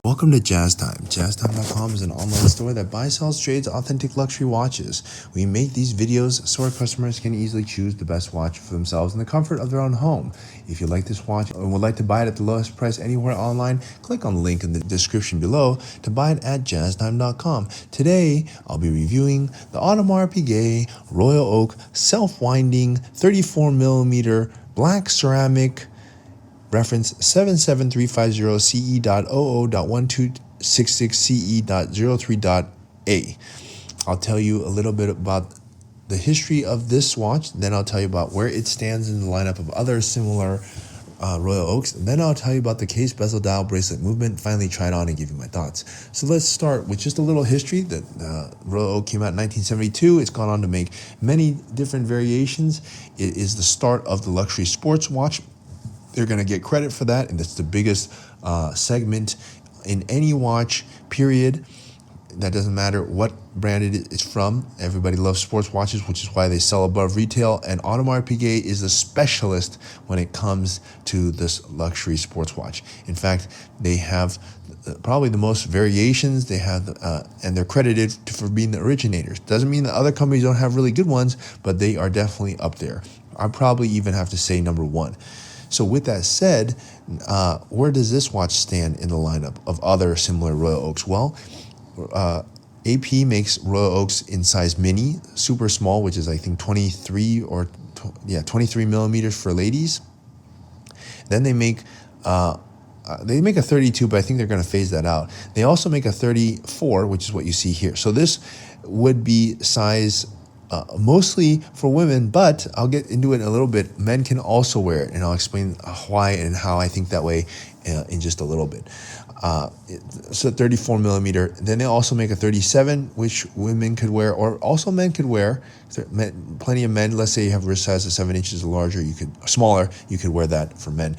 Welcome to Jazz Time. JazzTime.com is an online store that buys, sells, trades authentic luxury watches. We make these videos so our customers can easily choose the best watch for themselves in the comfort of their own home. If you like this watch and would like to buy it at the lowest price anywhere online, click on the link in the description below to buy it at JazzTime.com. Today, I'll be reviewing the Audemars Piguet Royal Oak self-winding 34mm black ceramic reference 77350CE.OO.1266CE.03.A. I'll tell you a little bit about the history of this watch, then I'll tell you about where it stands in the lineup of other similar Royal Oaks, and then I'll tell you about the case, bezel, dial, bracelet movement, finally try it on and give you my thoughts. So let's start with just a little history. The Royal Oak came out in 1972. It's gone on to make many different variations. It is the start of the luxury sports watch. They're going to get credit for that, and it's the biggest segment in any watch, period. That doesn't matter what brand it is from. Everybody loves sports watches, which is why they sell above retail, and Audemars Piguet is a specialist when it comes to this luxury sports watch. In fact, they have probably the most variations. They have, and they're credited for being the originators. Doesn't mean that other companies don't have really good ones, but they are definitely up there. I probably even have to say number one. So with that said, where does this watch stand in the lineup of other similar Royal Oaks? Well, AP makes Royal Oaks in size mini, super small, which is I think 23 millimeters for ladies. Then they make a 32, but I think they're going to phase that out. They also make a 34, which is what you see here. So this would be size mostly for women, but I'll get into it in a little bit. Men can also wear it, and I'll explain why and how I think that way in just a little bit. So 34 millimeter. Then they also make a 37, which women could wear, or also men could wear. Plenty of men. Let's say you have a wrist size of 7 inches or larger, smaller, you could wear that for men.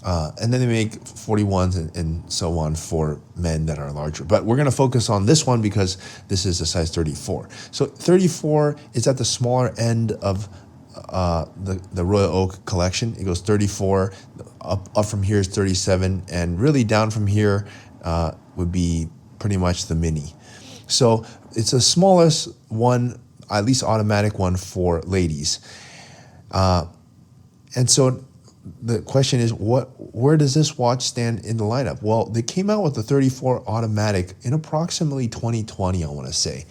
And then they make 41s and so on for men that are larger. But we're going to focus on this one because this is a size 34. So 34 is at the smaller end of the Royal Oak collection. It goes 34, up from here is 37, and really down from here would be pretty much the mini. So it's the smallest one, at least automatic one for ladies. And so the question is, where does this watch stand in the lineup? Well, they came out with the 34 automatic in approximately 2020, I want to say.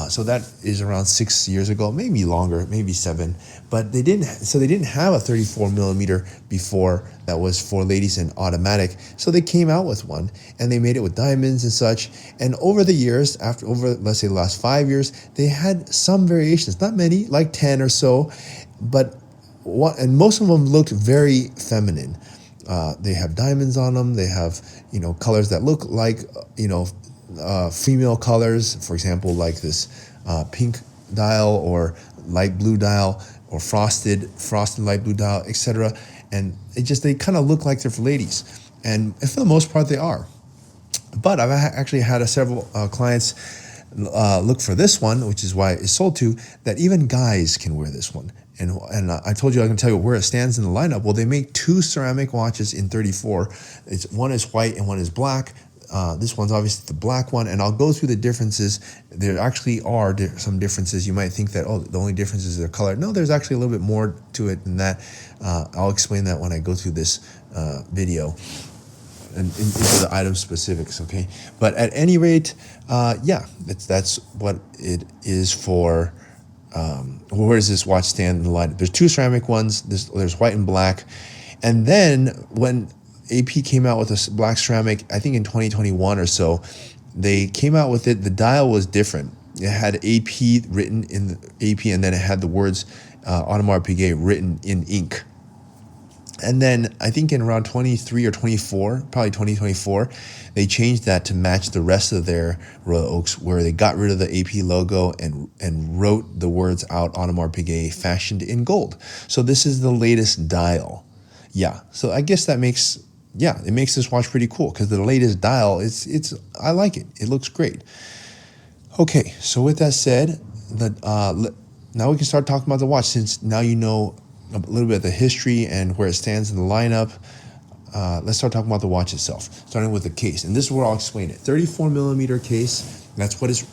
So that is around 6 years ago, maybe longer, maybe 7. But they didn't have a 34 millimeter before that was for ladies and automatic. So they came out with one, and they made it with diamonds and such. And over the years, let's say the last 5 years, they had some variations, not many, like 10 or so, but and most of them looked very feminine. They have diamonds on them. They have, colors that look like, female colors. For example, like this pink dial or light blue dial or frosted light blue dial, etc. And they kind of look like they're for ladies. And for the most part, they are. But I've actually had several clients look for this one, which is why it's sold to, that even guys can wear this one. And I told you I can tell you where it stands in the lineup. Well, they make 2 ceramic watches in 34. One is white and one is black. This one's obviously the black one, and I'll go through the differences. There actually are some differences. You might think that, the only difference is their color. No, there's actually a little bit more to it than that. I'll explain that when I go through this video and into the item specifics, okay? But at any rate, that's what it is for. Where does this watch stand in the line? There's 2 ceramic ones. There's white and black. And then when AP came out with a black ceramic, I think in 2021 or so, they came out with it. The dial was different. It had AP written in the AP, and then it had the words Audemars Piguet written in ink. And then I think in around 23 or 24, probably 2024, they changed that to match the rest of their Royal Oaks, where they got rid of the AP logo and wrote the words out, Audemars Piguet, fashioned in gold. So this is the latest dial. Yeah, so I guess it makes this watch pretty cool, because the latest dial, I like it. It looks great. Okay, so with that said, now we can start talking about the watch, since now you know a little bit of the history and where it stands in the lineup. let's start talking about the watch itself, starting with the case. And this is where I'll explain it. 34 millimeter case. That's what is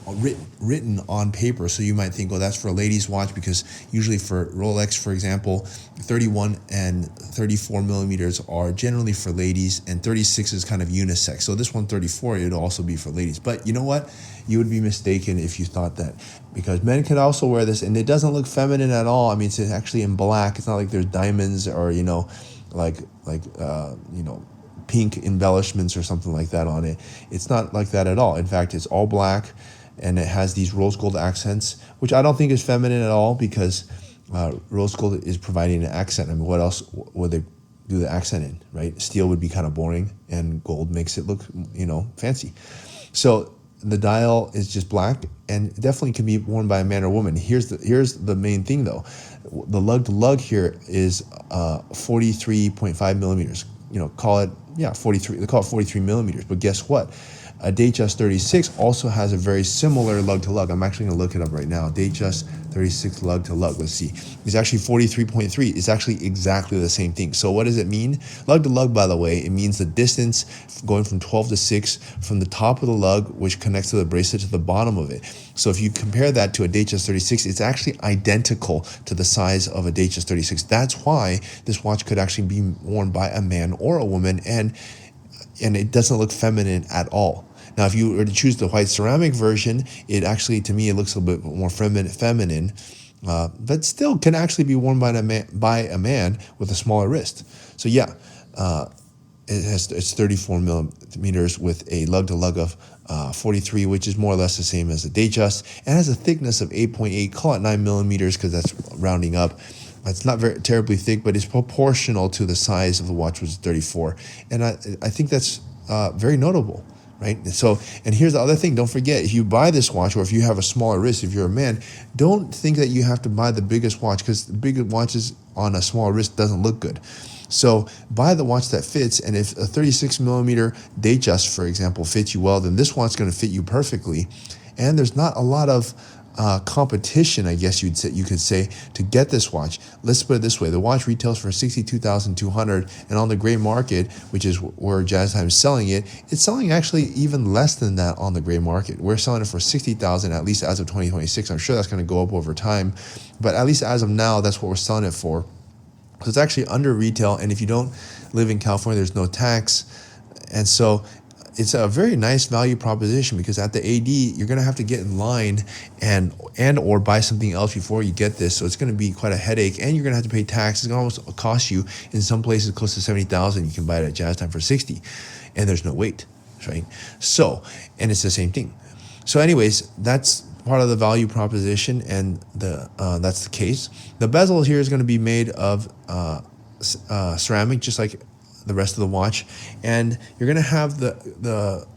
written on paper. So you might think, oh, that's for a lady's watch, because usually for Rolex, for example, 31 and 34 millimeters are generally for ladies, and 36 is kind of unisex. So this one, 34, it'll also be for ladies. But you know what? You would be mistaken if you thought that, because men can also wear this, and it doesn't look feminine at all. I mean, it's actually in black. It's not like there's diamonds or, like pink embellishments or something like that on it. It's not like that at all. In fact, it's all black, and it has these rose gold accents, which I don't think is feminine at all, because rose gold is providing an accent. I mean, what else would they do the accent in, right? Steel would be kind of boring, and gold makes it look, fancy. So the dial is just black, and definitely can be worn by a man or woman. Here's the main thing though. The lug to lug here is 43.5 millimeters. Call it 43. They call it 43 millimeters. But guess what? A Datejust 36 also has a very similar lug to lug. I'm actually going to look it up right now. Datejust 36 lug to lug. Let's see. It's actually 43.3. It's actually exactly the same thing. So what does it mean? Lug to lug, by the way, it means the distance going from 12 to 6 from the top of the lug, which connects to the bracelet, to the bottom of it. So if you compare that to a Datejust 36, it's actually identical to the size of a Datejust 36. That's why this watch could actually be worn by a man or a woman, and it doesn't look feminine at all. Now, if you were to choose the white ceramic version, it actually, to me, it looks a little bit more feminine, but still can actually be worn by a man with a smaller wrist. So yeah, it's 34 millimeters with a lug to lug of 43, which is more or less the same as the Datejust, and has a thickness of 8.8. Call it 9 millimeters, because that's rounding up. It's not very terribly thick, but it's proportional to the size of the watch, which is 34, and I think that's very notable. Right? So, and here's the other thing. Don't forget, if you buy this watch, or if you have a smaller wrist, if you're a man, don't think that you have to buy the biggest watch, because the bigger watches on a small wrist doesn't look good. So buy the watch that fits, and if a 36 millimeter Datejust, for example, fits you well, then this watch is going to fit you perfectly. And there's not a lot of competition, I guess you could say, to get this watch. Let's put it this way: the watch retails for $62,200, and on the gray market, which is where Jazz Time is selling it, it's selling actually even less than that on the gray market. We're selling it for $60,000, at least as of 2026. I'm sure that's going to go up over time, but at least as of now, that's what we're selling it for. So it's actually under retail, and if you don't live in California, there's no tax, and so it's a very nice value proposition, because at the AD, you're going to have to get in line and or buy something else before you get this. So it's going to be quite a headache, and you're going to have to pay tax. It's going to almost cost you, in some places, close to $70,000. You can buy it at Jazz Time for $60,000, and there's no wait, right? So, and it's the same thing. So anyways, that's part of the value proposition, and that's the case. The bezel here is going to be made of ceramic, just like the rest of the watch, and you're going to have the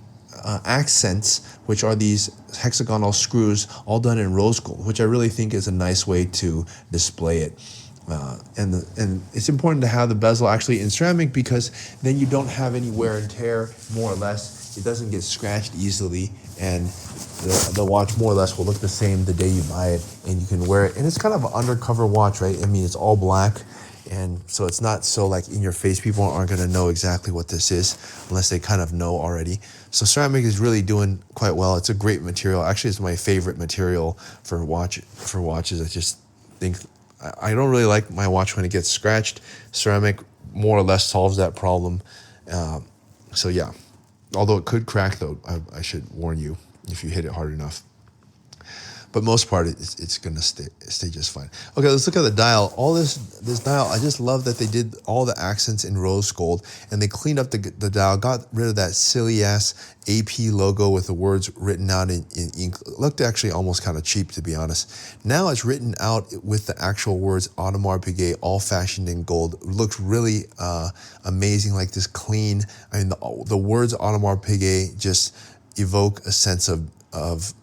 accents, which are these hexagonal screws, all done in rose gold, which I really think is a nice way to display it. And it's important to have the bezel actually in ceramic, because then you don't have any wear and tear, more or less. It doesn't get scratched easily, and the watch more or less will look the same the day you buy it, and you can wear it. And it's kind of an undercover watch, right? I mean, it's all black, and so it's not so like in your face. People aren't going to know exactly what this is unless they kind of know already. So ceramic is really doing quite well. It's a great material. Actually, it's my favorite material for watches. I just think I don't really like my watch when it gets scratched. Ceramic more or less solves that problem. So yeah, although it could crack though, I should warn you if you hit it hard enough. But most part, it's going to stay just fine. Okay, let's look at the dial. All this dial, I just love that they did all the accents in rose gold, and they cleaned up the dial, got rid of that silly-ass AP logo with the words written out in ink. It looked actually almost kind of cheap, to be honest. Now it's written out with the actual words Audemars Piguet, all fashioned in gold. It looks really amazing, like this clean. I mean, the words Audemars Piguet just evoke a sense of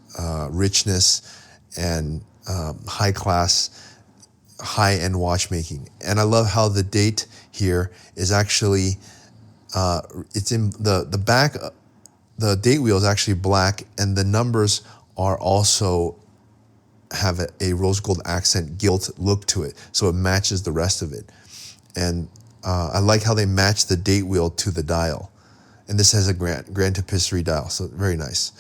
richness and high class, high-end watchmaking. And I love how the date here is actually, it's in the back, the date wheel is actually black, and the numbers are also have a rose gold accent gilt look to it, so it matches the rest of it. And I like how they match the date wheel to the dial. And this has a grand tapisserie dial, so very nice.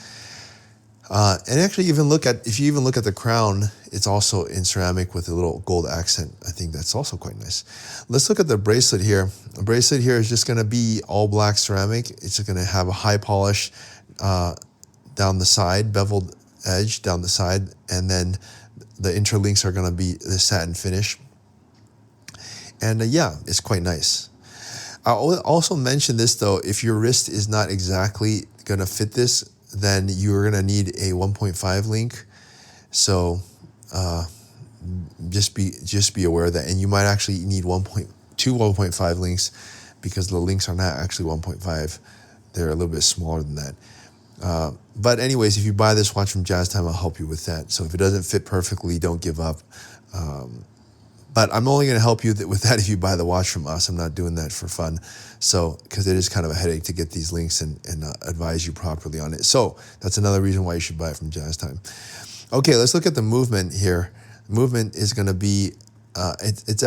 And actually, if you even look at the crown, it's also in ceramic with a little gold accent. I think that's also quite nice. Let's look at the bracelet here. The bracelet here is just going to be all black ceramic. It's going to have a high polish down the side, beveled edge down the side, and then the interlinks are going to be the satin finish. And yeah, it's quite nice. I'll also mention this though, if your wrist is not exactly going to fit this, then you're going to need a 1.5 link. So just be aware of that. And you might actually need 1.5 links because the links are not actually 1.5. They're a little bit smaller than that. But anyways, if you buy this watch from Jazz Time, I'll help you with that. So if it doesn't fit perfectly, don't give up. But I'm only going to help you with that if you buy the watch from us. I'm not doing that for fun. So, because it is kind of a headache to get these links and advise you properly on it. So that's another reason why you should buy it from Jazz Time. Okay, let's look at the movement here. Movement is going to be, it's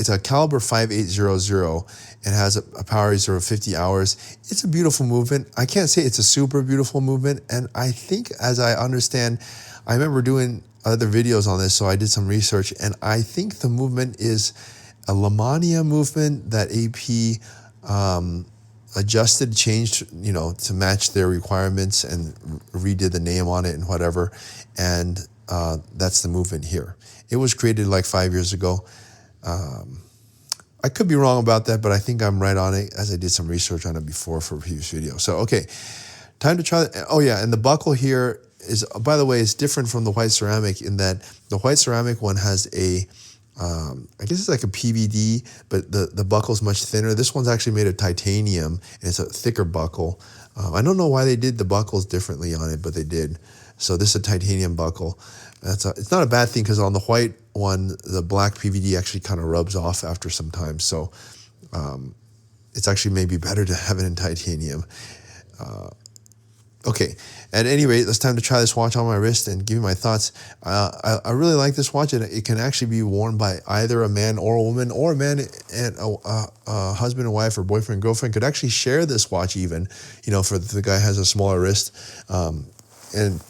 a caliber 5800 and has a power reserve of 50 hours. It's a beautiful movement. I can't say it's a super beautiful movement. And I think, as I understand, I remember doing other videos on this, so I did some research, and I think the movement is a Lamania movement that AP adjusted, changed, to match their requirements and redid the name on it and whatever. And that's the movement here. It was created like 5 years ago. I could be wrong about that, but I think I'm right on it as I did some research on it before for a previous video. So, okay, time to try. Oh yeah, and the buckle here is, by the way, it's different from the white ceramic in that the white ceramic one has a, I guess it's like a PVD, but the buckle's much thinner. This one's actually made of titanium, and it's a thicker buckle. I don't know why they did the buckles differently on it, but they did. So this is a titanium buckle. It's not a bad thing because on the white one, the black PVD actually kind of rubs off after some time. So it's actually maybe better to have it in titanium. Okay, at any rate, it's time to try this watch on my wrist and give you my thoughts. I really like this watch, and it can actually be worn by either a man or a woman, or a man and a husband and wife, or boyfriend and girlfriend could actually share this watch even, for the guy has a smaller wrist. And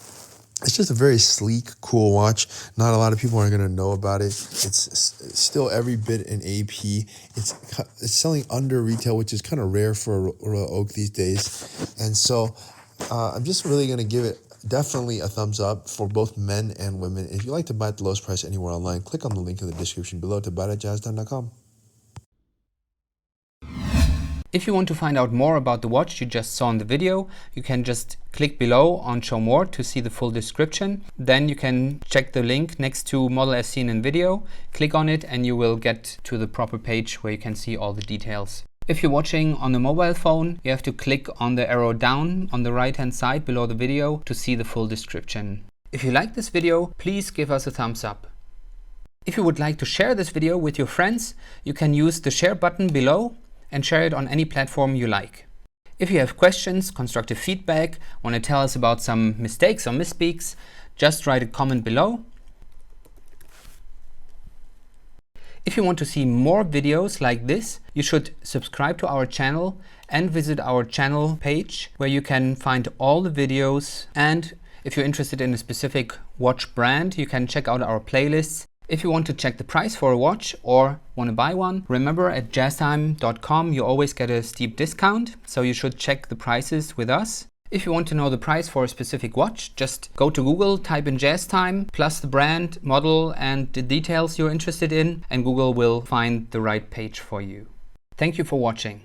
it's just a very sleek, cool watch. Not a lot of people are going to know about it. It's still every bit an AP. It's selling under retail, which is kind of rare for a Royal Oak these days. And so I'm just really going to give it definitely a thumbs up for both men and women. If you like to buy at the lowest price anywhere online, click on the link in the description below to buy it at jazztime.com. If you want to find out more about the watch you just saw in the video, you can just click below on Show More to see the full description. Then you can check the link next to model as seen in video, click on it, and you will get to the proper page where you can see all the details. If you're watching on a mobile phone, you have to click on the arrow down on the right hand side below the video to see the full description. If you like this video, please give us a thumbs up. If you would like to share this video with your friends, you can use the share button below and share it on any platform you like. If you have questions, constructive feedback, want to tell us about some mistakes or misspeaks, just write a comment below. If you want to see more videos like this, you should subscribe to our channel and visit our channel page where you can find all the videos. And if you're interested in a specific watch brand, you can check out our playlists. If you want to check the price for a watch or want to buy one, remember at jazztime.com you always get a steep discount, so you should check the prices with us. If you want to know the price for a specific watch, just go to Google, type in Jazz Time, plus the brand, model, and the details you're interested in, and Google will find the right page for you. Thank you for watching.